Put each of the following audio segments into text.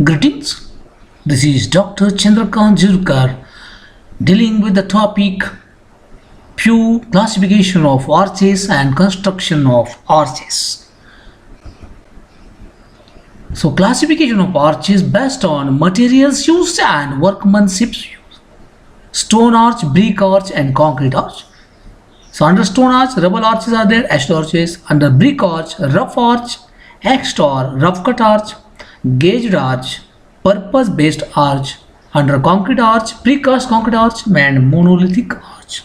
Greetings. This is Dr. Chandrakant Jurkar dealing with the topic Pew classification of arches and construction of arches. So classification of arches based on materials used and workmanship used. Stone arch, brick arch and concrete arch. So under stone arch, rubble arches are there, ashed arches. Under brick arch, rough arch, axed or rough cut arch, gauged arch, purpose based arch. Under concrete arch, precast concrete arch and monolithic arch.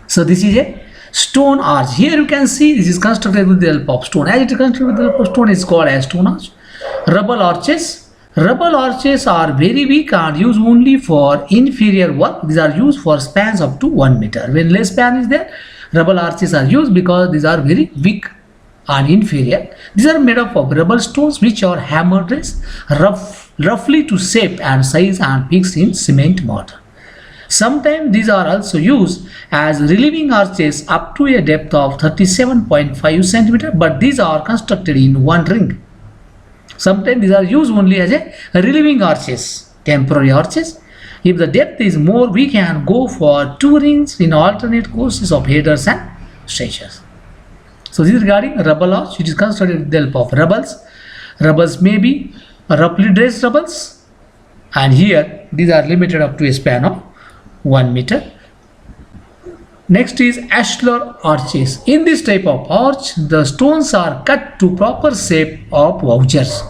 So this is a stone arch. Here you can see this is constructed with the help of stone. As it is constructed with the help of stone, is called as stone arch. Rubble arches. Rubble arches are very weak and used only for inferior work. These are used for spans up to 1 meter. When less span is there, rubble arches are used because these are very weak and inferior. These are made up of rubble stones which are hammered roughly to shape and size and fixed in cement mortar. Sometimes these are also used as relieving arches up to a depth of 37.5 centimeter, but these are constructed in one ring. Sometimes these are used only as a relieving arches, temporary arches. If the depth is more, we can go for two rings in alternate courses of headers and stretchers. So this is regarding rubble arch, which is constructed with the help of rubbles. Rubbles may be roughly dressed rubbles, and here these are limited up to a span of 1 meter. Next is ashlar arches. In this type of arch, the stones are cut to proper shape of vouchers.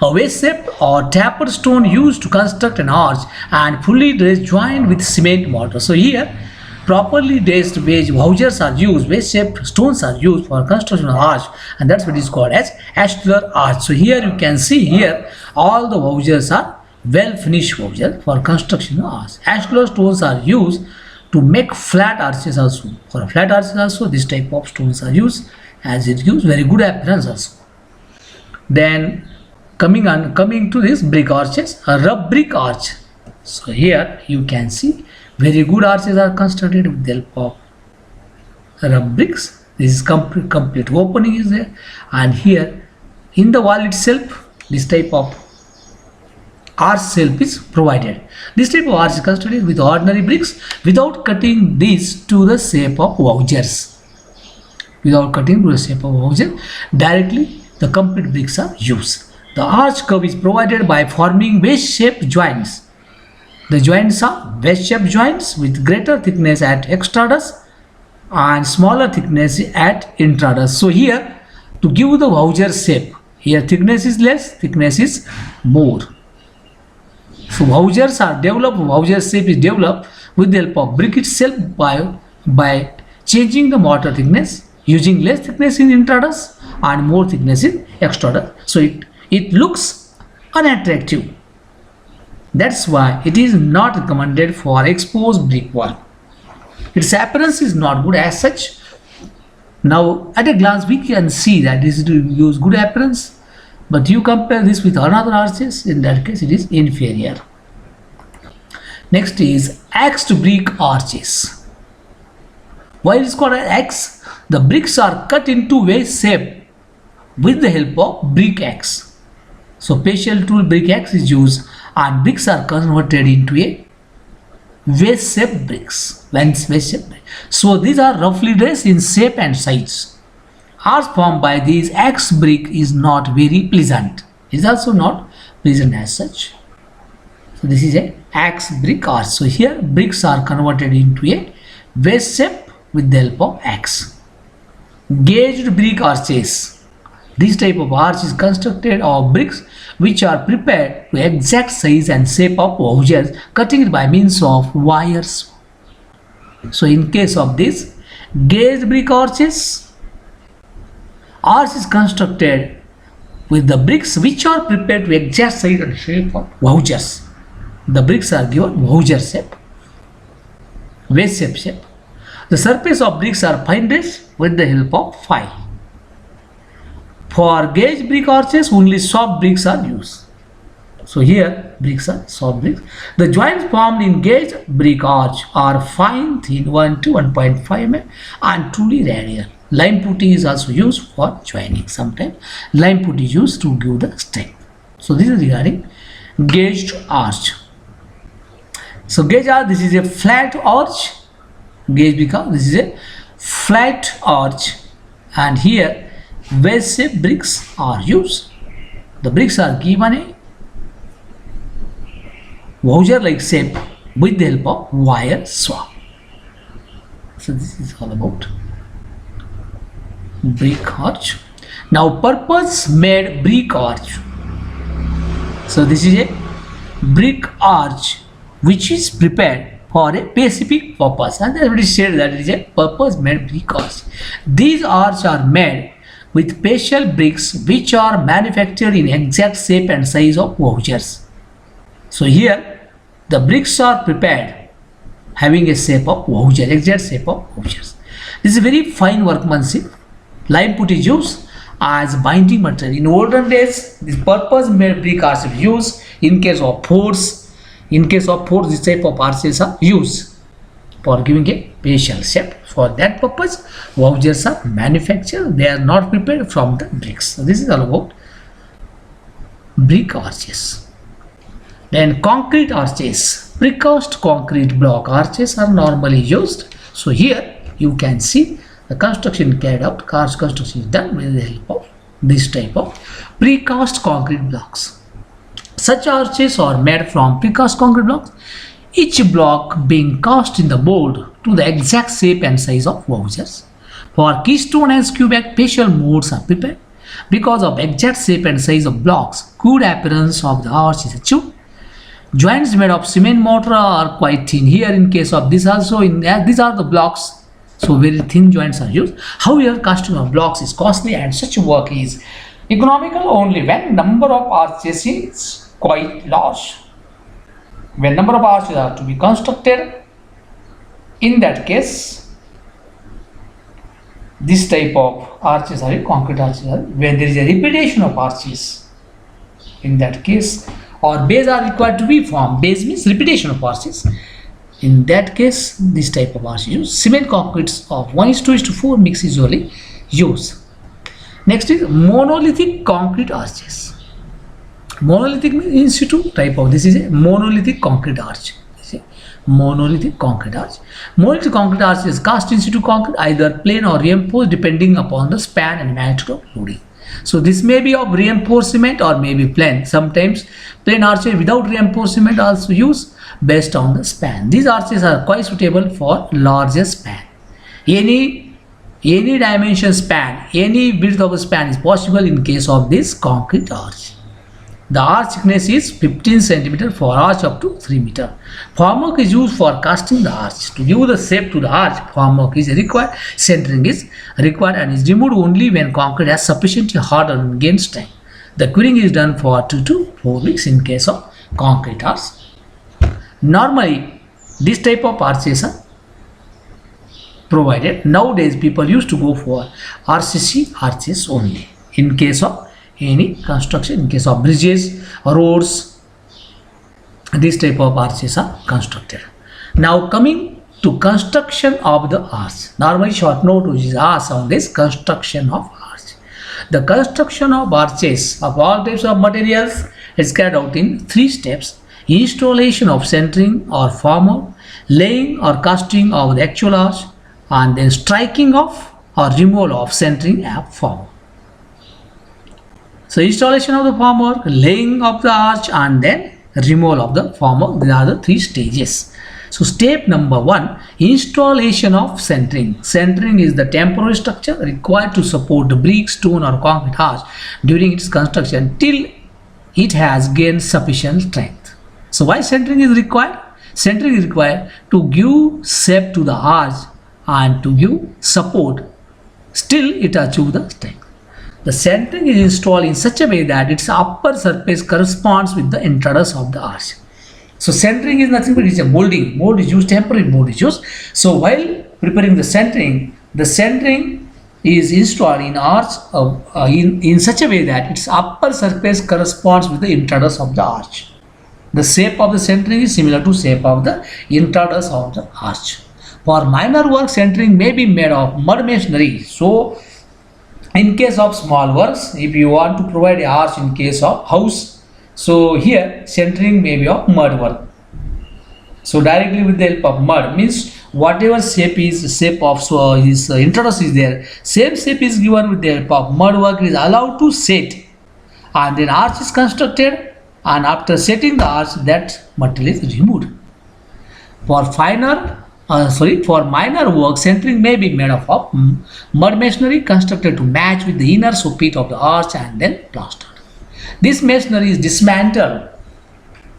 A wedge-shaped or tapered stone used to construct an arch and fully dressed joined with cement mortar. So here, properly dressed wedge vouchers are used, wedge-shaped stones are used for construction of arch, and that's what is called as ashlar arch. So here you can see here all the vouchers are well finished vouchers for construction of arch. Ashlar stones are used to make flat arches also. For flat arches also, this type of stones are used, as it gives very good appearance also. Then coming to this brick arches, a rough brick arch. So here you can see very good arches are constructed with the help of rough bricks. This is complete opening is there, and here in the wall itself this type of arch self is provided. This type of arch is constructed with ordinary bricks without cutting these to the shape of vouchers. Without cutting to the shape of voucher, directly the complete bricks are used. The arch curve is provided by forming wedge-shaped joints. The joints are wedge-shaped joints with greater thickness at extradus and smaller thickness at intradus. So here, to give the voucher shape, here thickness is less, thickness is more. So vouchers are developed, voucher shape is developed with the help of brick itself by changing the mortar thickness, using less thickness in intradus and more thickness in extradus. So it looks unattractive. That's why it is not recommended for exposed brick wall. Its appearance is not good as such. Now at a glance we can see that this gives good appearance, but you compare this with another arches, in that case it is inferior. Next is axed brick arches. Why it is called an axe? The bricks are cut into wedge shape with the help of brick axe. So special tool brick axe is used and bricks are converted into a wedge-shaped bricks. So these are roughly dressed in shape and size. Arch formed by these axe brick is not very pleasant. It is also not pleasant as such. So this is a axe brick arch. So here bricks are converted into a wedge shape with the help of axe. Gauged brick arches. This type of arch is constructed of bricks which are prepared to exact size and shape of vouchers, cutting it by means of wires. So in case of this gauged brick arches, arch is constructed with the bricks which are prepared to exact size and shape of vouchers. The bricks are given voucher shape, wedge shape. The surface of bricks are fine dressed with the help of file. For gauge brick arches, only soft bricks are used. So here bricks are soft bricks. The joints formed in gauge brick arch are fine, thin 1 to 1.5 mm and truly radial. Lime putty is also used for joining. Sometimes lime putty is used to give the strength. So this is regarding gauged arch. So gauge arch, this is a flat arch. Gauge because this is a flat arch, and here wedge shaped bricks are used. The bricks are given a voucher like shape with the help of wire swap. So this is all about brick arch. Now purpose made brick arch. So this is a brick arch which is prepared for a specific purpose, and they already said that it is a purpose made brick arch. These arches are made with special bricks which are manufactured in exact shape and size of vouchers. So here the bricks are prepared having a shape of voucher, exact shape of vouchers. This is very fine workmanship. Lime put is used as binding material. In olden days, this purpose made brick arch is used in case of forts. In case of forts, this type of arches are used for giving a special shape. For that purpose, vouchers are manufactured. They are not prepared from the bricks. So this is all about brick arches. Then concrete arches. Precast concrete block arches are normally used. So here you can see the construction carried out. Construction is done with the help of this type of precast concrete blocks. Such arches are made from precast concrete blocks, each block being cast in the mold to the exact shape and size of vouchers. For keystone and cubic, special molds are prepared. Because of exact shape and size of blocks, good appearance of the arch is achieved. Joints made of cement mortar are quite thin. Here in case of this also, these are the blocks, so very thin joints are used. However, casting of blocks is costly and such work is economical only when number of arches is quite large. When number of arches are to be constructed, in that case, this type of arches are concrete arches. When there is a repetition of arches, in that case, or bays are required to be formed. Bays means repetition of arches. In that case, this type of arch is used. Cement concretes of 1:2:4 mix is usually used. Next is monolithic concrete arches. Monolithic means in situ type of. This is a monolithic concrete arch. Monolithic concrete arch. Monolithic concrete arch is cast in situ concrete, either plain or reinforced depending upon the span and magnitude of loading. So this may be of reinforcement or may be plain. Sometimes plain arches without reinforcement also used based on the span. These arches are quite suitable for larger span. Any dimension span, any width of a span is possible in case of this concrete arch. The arch thickness is 15 cm for arch up to 3 meter. Formwork is used for casting the arch. To give the shape to the arch, formwork is required, centering is required and is removed only when concrete has sufficiently hardened and gained strength. The curing is done for 2 to 4 weeks in case of concrete arch. Normally, this type of arches are provided. Nowadays, people used to go for RCC arches only in case of any construction. In case of bridges, roads, this type of arches are constructed. Now coming to construction of the arch. Normally short note which is R sound is construction of arch. The construction of arches of all types of materials is carried out in 3 steps. Installation of centering or formwork, laying or casting of the actual arch, and then striking of or removal of centering and formwork. So installation of the formwork, laying of the arch, and then removal of the formwork. These are the 3 stages. So step number 1, installation of centering. Centering is the temporary structure required to support the brick, stone or concrete arch during its construction till it has gained sufficient strength. So why centering is required? Centering is required to give shape to the arch and to give support still it achieves the strength. The centering is installed in such a way that its upper surface corresponds with the intruders of the arch. So centering is nothing but it's a molding. Mold is used, temporary mold is used. So while preparing the centering is installed in arch in such a way that its upper surface corresponds with the intruders of the arch. The shape of the centering is similar to shape of the intruders of the arch. For minor work, centering may be made of mud masonry. So in case of small works, if you want to provide a arch in case of house, So here centering may be of mud work. So directly with the help of mud means whatever shape of his introduce is there, same shape is given with the help of mud work is allowed to set, and then arch is constructed, and after setting the arch that material is removed. For for minor work, centering may be made up of mud masonry constructed to match with the inner soffit of the arch and then plastered. This masonry is dismantled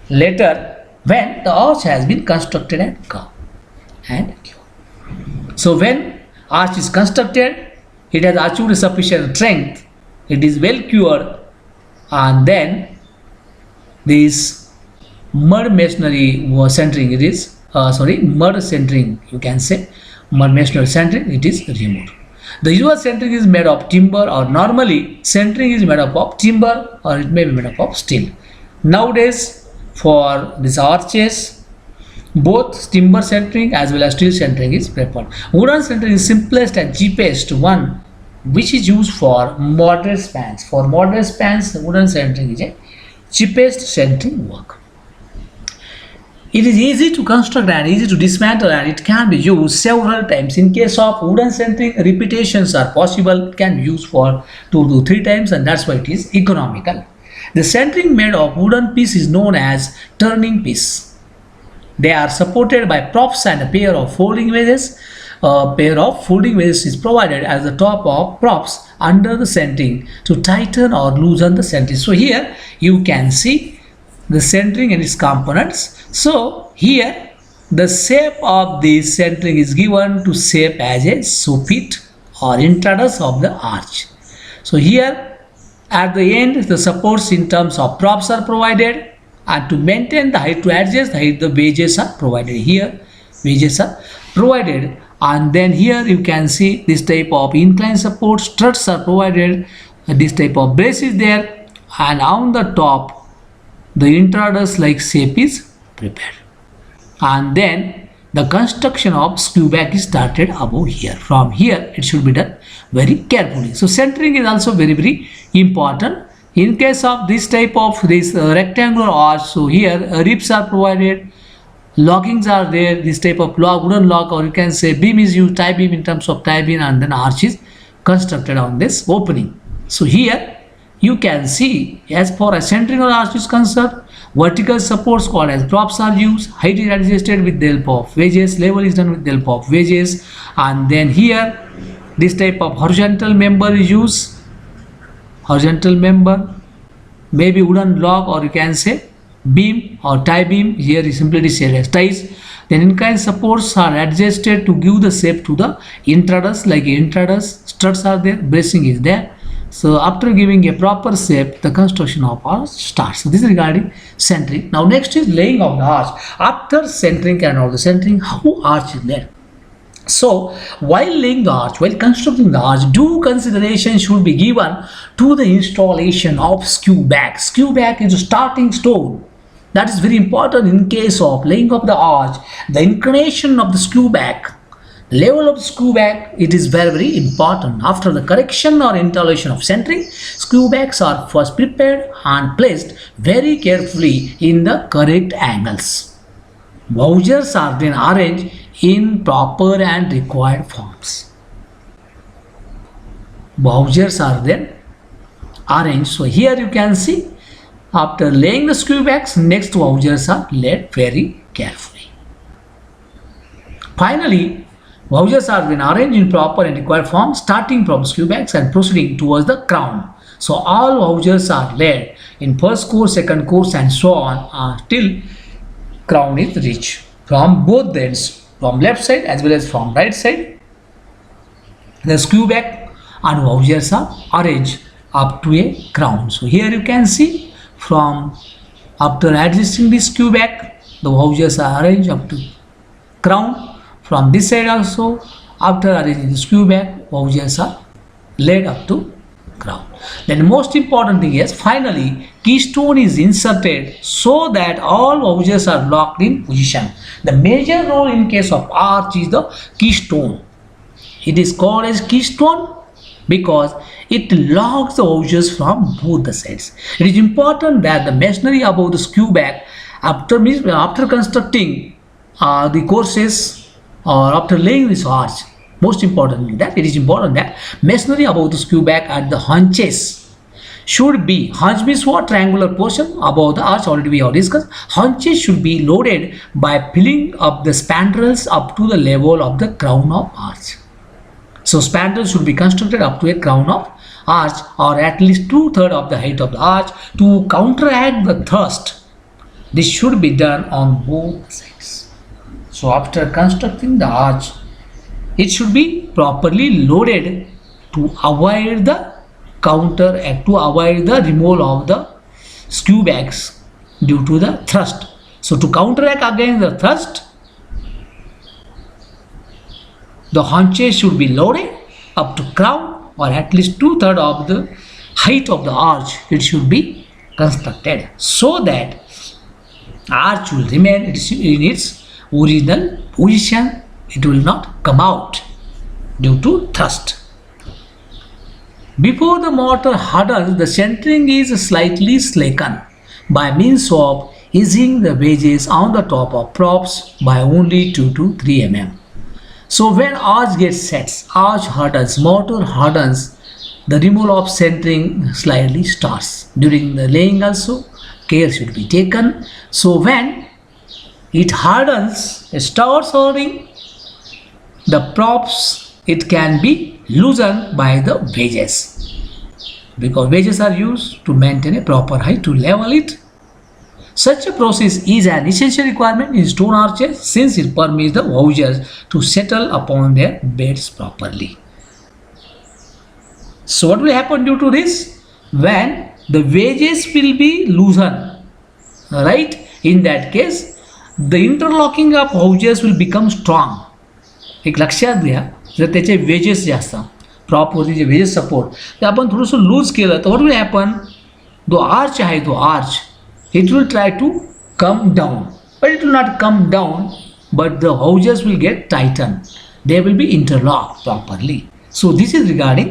later when the arch has been constructed and cured. So when arch is constructed, it has achieved sufficient strength, it is well cured, and then this mud masonry was centering, it is mud centering, you can say mud masonry centering, it is removed. The usual centering is made of timber, or normally centering is made up of timber, or it may be made up of steel. Nowadays for these arches, both timber centering as well as steel centering is preferred. Wooden centering is simplest and cheapest one, which is used for moderate spans. For moderate spans, wooden centering is a cheapest centering work. It is easy to construct and easy to dismantle, and it can be used several times. In case of wooden centering, repetitions are possible, it can be used for 2 to 3 times, and that's why it is economical. The centering made of wooden piece is known as turning piece. They are supported by props and a pair of folding wedges. A pair of folding wedges is provided as the top of props under the centering to tighten or loosen the centering. So here you can see the centering and its components. So here the shape of the centering is given to shape as a soffit or introduce of the arch. So here at the end the supports in terms of props are provided, and to maintain the height, to adjust the height, the wedges are provided. Here wedges are provided, and then here you can see this type of incline support, struts are provided, this type of brace is there, and on the top the introduce like shape is prepared, and then the construction of screw back is started above here. From here it should be done very carefully. So centering is also very important. In case of this type of rectangular arch, so here ribs are provided, lockings are there, this type of wooden lock, or you can say beam is used, tie beam in terms of tie beam, and then arch is constructed on this opening. So here you can see, as far as centering or arch is concerned, vertical supports called as props are used, height is adjusted with the help of wedges, level is done with the help of wedges, and then here this type of horizontal member is used. Horizontal member, maybe wooden block, or you can say beam or tie beam, here is simply said as ties. Then incline supports are adjusted to give the shape to the introduce, like introduce, struts are there, bracing is there. So after giving a proper shape, the construction of arch starts. So this is regarding centering. Now next is laying of the arch. After centering and all the centering, how arch is laid? So while laying the arch, while constructing the arch, due consideration should be given to the installation of skew back. Skew back is a starting stone. That is very important in case of laying of the arch. The inclination of the skew back, level of screw back, it is very important. After the correction or installation of centering, screw backs are first prepared and placed very carefully in the correct angles. Wowsers are then arranged in proper and required forms. Wowsers are then arranged. So here you can see, after laying the screw backs, next wowsers are laid very carefully. Finally, wowsers are then arranged in proper and required form, starting from screw backs and proceeding towards the crown. So all wowsers are laid in first course, second course, and so on till crown is reached from both the ends, from left side as well as from right side. The screw back and wowsers are arranged up to a crown. So here you can see, from after adjusting the screw back, the wowsers are arranged up to crown. From this side also, after arranging the screw back, wowsers are laid up to crown. Then most important thing is, finally keystone is inserted so that all wowsers are locked in position. The major role in case of arch is the keystone. It is called as keystone because it locks the hoses from both the sides. It is important that the masonry above the skew back after constructing the courses or after laying this arch, most importantly that it is important that masonry above the skew back at the hunches should be, hunch means what? Triangular portion above the arch, already we have discussed. Hunches should be loaded by filling up the spandrels up to the level of the crown of arch. So spandrels should be constructed up to a crown of arch or at least 2/3 of the height of the arch to counteract the thrust. This should be done on both sides. So after constructing the arch, it should be properly loaded to avoid the to avoid the removal of the skew backs due to the thrust. So to counteract against the thrust, the haunches should be loaded up to crown or at least 2/3 of the height of the arch. It should be constructed so that arch will remain in its original position. It will not come out due to thrust. Before the mortar hardens, the centering is slightly slackened by means of easing the wedges on the top of props by only 2 to 3 mm. So when arch gets set, arch hardens, mortar hardens, the removal of centering slightly starts. During the laying also, care should be taken. So when it hardens, it starts hardening, the props, it can be loosened by the wedges, because wedges are used to maintain a proper height to level it. Such a process is an essential requirement in stone arches since it permits the houses to settle upon their beds properly. So what will happen due to this? When the wedges will be loosened, right? In that case, the interlocking of houses will become strong. एक लक्षात घ्या, जर त्याचे wages जे असतात प्रॉपवरती जे wages support ते आपण थोडंसं loose केलं तर व्हॉट विल हॅपन, जो आर्च आहे तो arch it will try to come down, but it will not come down, but the houses will get tightened, they will be interlocked properly. So this is regarding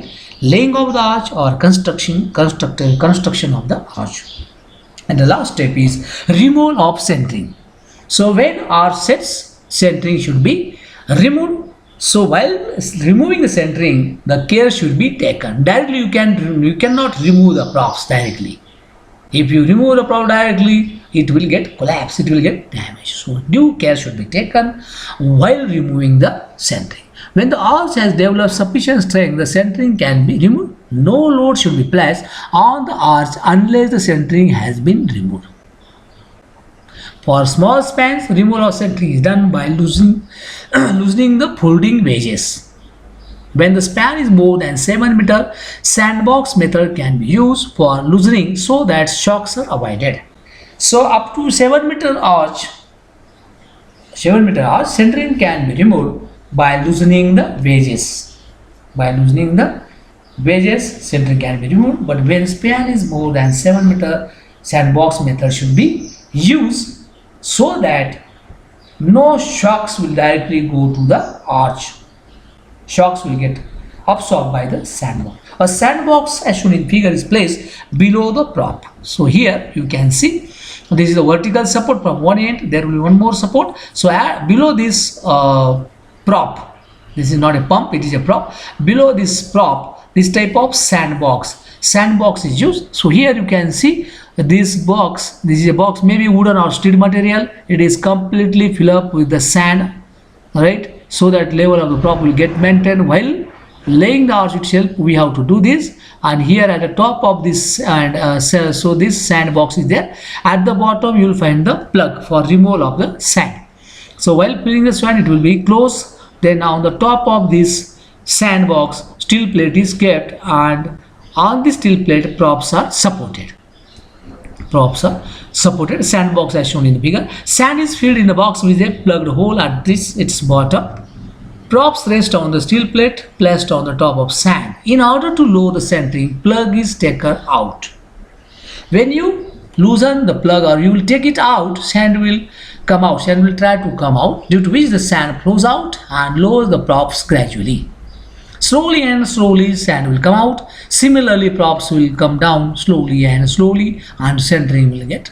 laying of the arch or construction of the arch. And the last step is removal of centering. So when arch sets, centering should be removed. So while removing the centering, the care should be taken. Directly you cannot remove the props directly. If you remove the prop directly, it will get collapsed, it will get damaged. So due care should be taken while removing the centering. When the arch has developed sufficient strength, the centering can be removed. No load should be placed on the arch unless the centering has been removed. For small spans, removal of centering is done by loosening the folding wedges. When the span is more than 7 meter, sandbox method can be used for loosening so that shocks are avoided. So up to 7 meter arch, centering can be removed by loosening the wedges. By loosening the wedges, centering can be removed. But when span is more than 7 meter, sandbox method should be used so that no shocks will directly go to the arch. Shocks will get absorbed by the sandbox. A sandbox as shown in figure is placed below the prop. So here you can see this is the vertical support from one end, there will be one more support. So below this prop, this is not a pump, it is a prop. Below this prop, this type of sandbox is used. So here you can see this box, this is a box, maybe wooden or steel material. It is completely filled up with the sand, right? So that level of the prop will get maintained while laying the arch itself. We have to do this, and here at the top of this, and so this sandbox is there. At the bottom you will find the plug for removal of the sand. So while filling the sand, it will be closed. Then on the top of this sandbox, steel plate is kept, and on the steel plate props are supported. Sandbox as shown in the figure. Sand is filled in the box with a plugged hole at its bottom. Props rest on the steel plate placed on the top of sand. In order to lower the centering, plug is taken out. When you loosen the plug or you will take it out, sand will come out. Sand will try to come out, due to which the sand flows out and lowers the props gradually. Slowly and slowly sand will come out. Similarly, props will come down slowly and slowly, and centering will get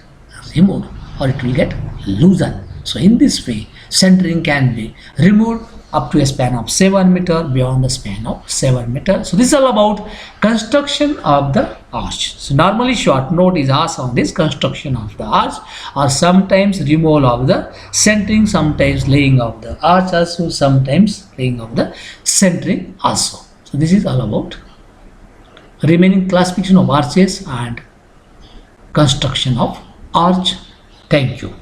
removed or it will get loosened. So in this way, centering can be removed up to a span of 7 meter, beyond the span of 7 meter. So this is all about construction of the arch. So normally short note is asked on this construction of the arch, or sometimes removal of the centering, sometimes laying of the arch also, sometimes laying of the centering also. So this is all about remaining classification of arches and construction of arch. Thank you.